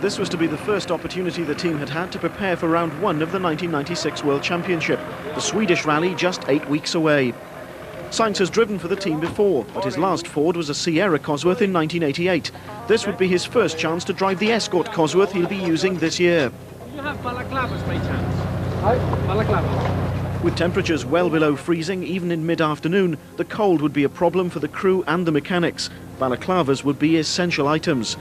This was to be the first opportunity the team had had to prepare for round one of the 1996 World Championship, the Swedish rally just 8 weeks away. Sainz has driven for the team before, but his last Ford was a Sierra Cosworth in 1988. This would be his first chance to drive the Escort Cosworth he'll be using this year. Do you have balaclavas by chance? Balaclavas. With temperatures well below freezing, even in mid-afternoon, the cold would be a problem for the crew and the mechanics. Balaclavas would be essential items.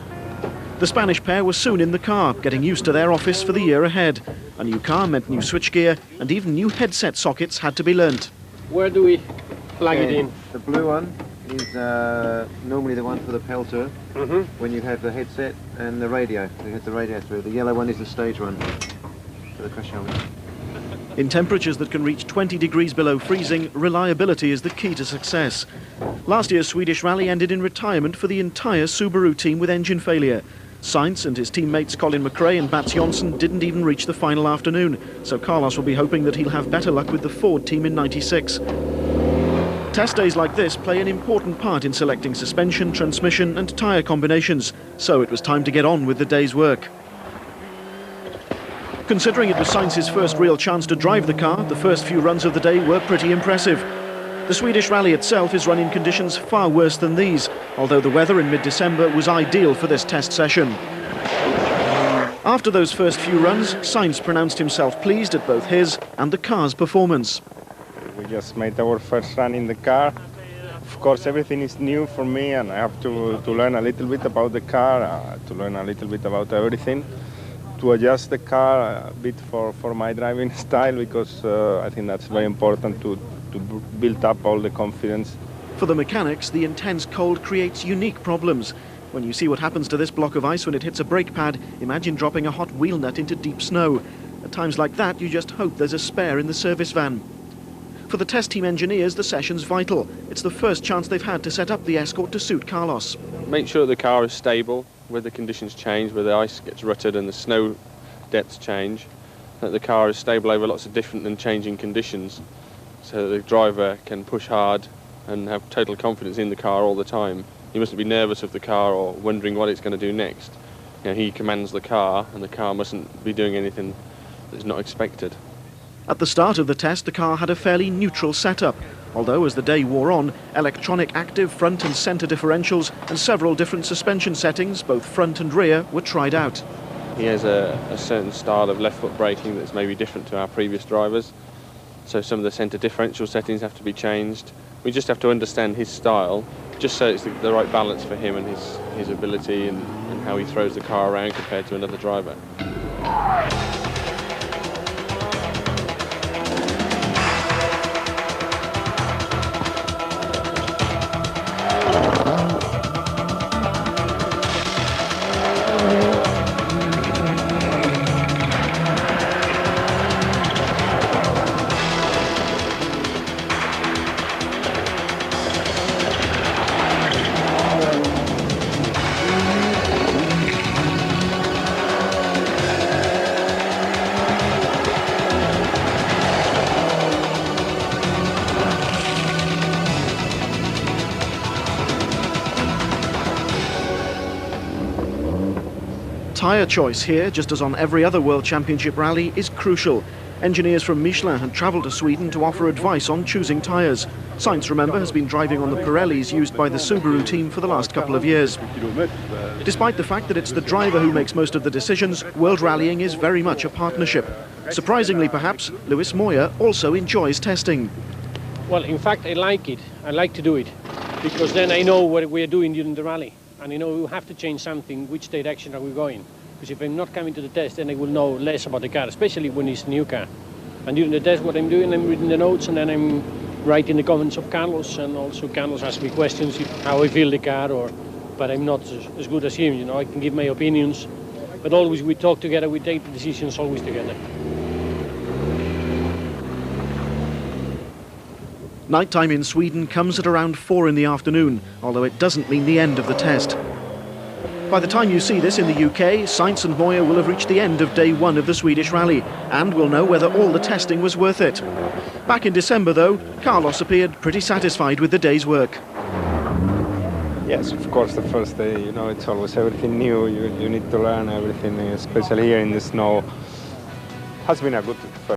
The Spanish pair were soon in the car, getting used to their office for the year ahead. A new car meant new switchgear, and even new headset sockets had to be learnt. Where do we plug it in? The blue one is normally the one for the pelter, when you have the headset and the radio. You have the radio through. The yellow one is the stage one for the crash helmet. In temperatures that can reach 20 degrees below freezing, reliability is the key to success. Last year's Swedish rally ended in retirement for the entire Subaru team with engine failure. Sainz and his teammates Colin McRae and Mats Jonsson didn't even reach the final afternoon, so Carlos will be hoping that he'll have better luck with the Ford team in '96. Test days like this play an important part in selecting suspension, transmission and tyre combinations, so it was time to get on with the day's work. Considering it was Sainz's first real chance to drive the car, the first few runs of the day were pretty impressive. The Swedish rally itself is run in conditions far worse than these, although the weather in mid-December was ideal for this test session. After those first few runs, Sainz pronounced himself pleased at both his and the car's performance. We just made our first run in the car. Of course, everything is new for me, and I have to learn a little bit about the car, to learn a little bit about everything, to adjust the car a bit for my driving style, because I think that's very important to build up all the confidence. For the mechanics, the intense cold creates unique problems. When you see what happens to this block of ice when it hits a brake pad, imagine dropping a hot wheel nut into deep snow. At times like that, you just hope there's a spare in the service van. For the test team engineers, the session's vital. It's the first chance they've had to set up the Escort to suit Carlos. Make sure the car is stable, where the conditions change, where the ice gets rutted and the snow depths change, that the car is stable over lots of different and changing conditions, so the driver can push hard and have total confidence in the car all the time. He mustn't be nervous of the car or wondering what it's going to do next. You know, he commands the car, and the car mustn't be doing anything that's not expected. At the start of the test, the car had a fairly neutral setup, although as the day wore on, electronic active front and centre differentials and several different suspension settings, both front and rear, were tried out. He has a certain style of left foot braking that's maybe different to our previous drivers, so some of the centre differential settings have to be changed. We just have to understand his style, just so it's the right balance for him and his ability and how he throws the car around compared to another driver. Tyre choice here, just as on every other World Championship rally, is crucial. Engineers from Michelin had travelled to Sweden to offer advice on choosing tyres. Sainz, remember, has been driving on the Pirellis used by the Subaru team for the last couple of years. Despite the fact that it's the driver who makes most of the decisions, world rallying is very much a partnership. Surprisingly, perhaps, Luis Moya also enjoys testing. Well, in fact, I like it. I like to do it, because then I know what we're doing during the rally. And you know, we have to change something, which direction are we going? Because if I'm not coming to the test, then I will know less about the car, especially when it's a new car. And during the test, what I'm doing, I'm reading the notes, and then I'm writing the comments of Carlos, and also Carlos asks me questions, how I feel the car, but I'm not as good as him, you know, I can give my opinions. But always we talk together, we take the decisions always together. Nighttime in Sweden comes at around 4 in the afternoon, although it doesn't mean the end of the test. By the time you see this in the UK, Sainz and Moya will have reached the end of day one of the Swedish rally, and will know whether all the testing was worth it. Back in December, though, Carlos appeared pretty satisfied with the day's work. Yes, of course, the first day, you know, it's always everything new. You need to learn everything, especially here in the snow. Has been a good first